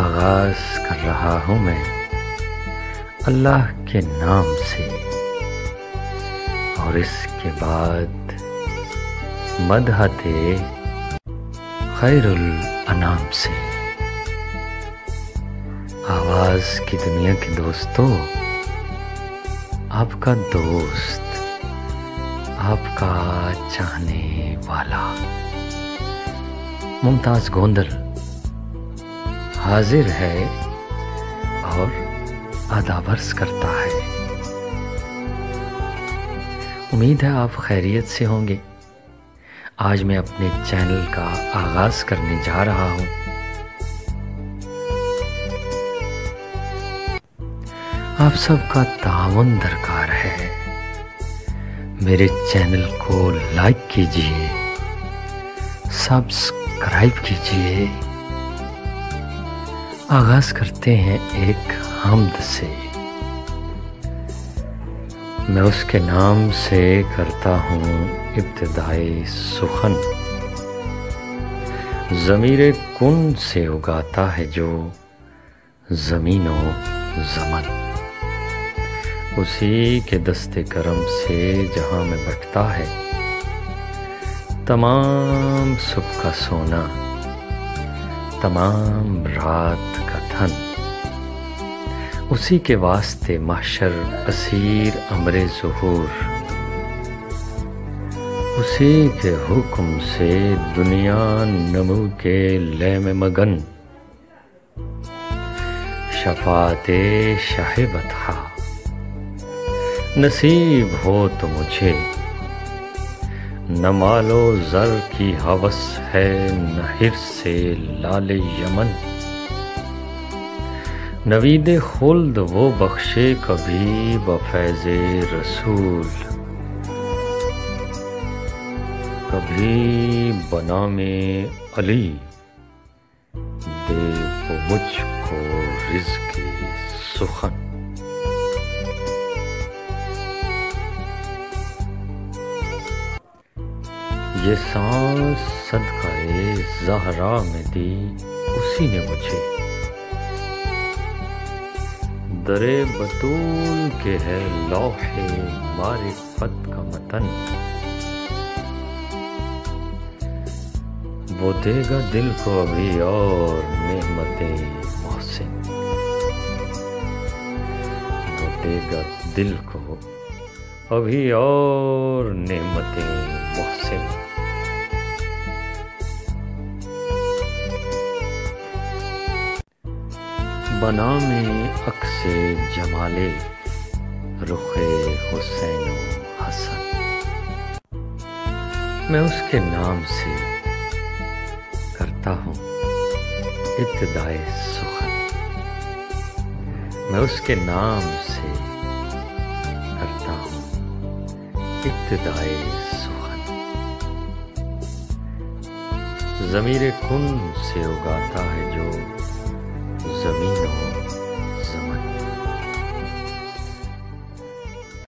آغاز کر رہا ہوں میں اللہ کے نام سے، اور اس کے بعد مدحت خیر الانام سے۔ آواز کی دنیا کے دوستوں، آپ کا دوست، آپ کا چاہنے والا ممتاز گوندل حاضر ہے اور آداب عرض کرتا ہے۔ امید ہے آپ خیریت سے ہوں گے۔ آج میں اپنے چینل کا آغاز کرنے جا رہا ہوں۔ آپ سب کا تعاون درکار ہے۔ میرے چینل کو لائک کیجئے، سبسکرائب کیجئے۔ آغاز کرتے ہیں ایک حمد سے۔ میں اس کے نام سے کرتا ہوں ابتدائی سخن، ضمیر کن سے اگاتا ہے جو زمین و زمن، اسی کے دست کرم سے جہاں میں بٹتا ہے تمام صبح کا سونا، تمام رات کا دھن، اسی کے واسطے محشر اسیر امر ظہور، اسی کے حکم سے دنیا نمو کے لے میں مگن، شفاعت شاہ بطحا نصیب ہو تو مجھے، نہ مال و زر کی ہوس ہے نہ حرص سے لال یمن، نوید خلد وہ بخشے کبھی بفیض رسول، کبھی بنام علی دے وہ مجھ کو رزق سخن۔ یہ سانس صدقہ زہرا میں دی اسی نے مجھے، در بطول کے ہے لوح معرفت کا متن، وہ دے گا دل کو ابھی اور نعمت محسن، وہ دے گا دل کو ابھی اور نعمت محسن۔ بنام عکس جمال رخ حسین و حسن، میں اس کے نام سے کرتا ہوں ابتدائے سخن، میں اس کے نام سے کرتا ہوں ابتدائے سخن، ضمیر کن سے اگاتا ہے جو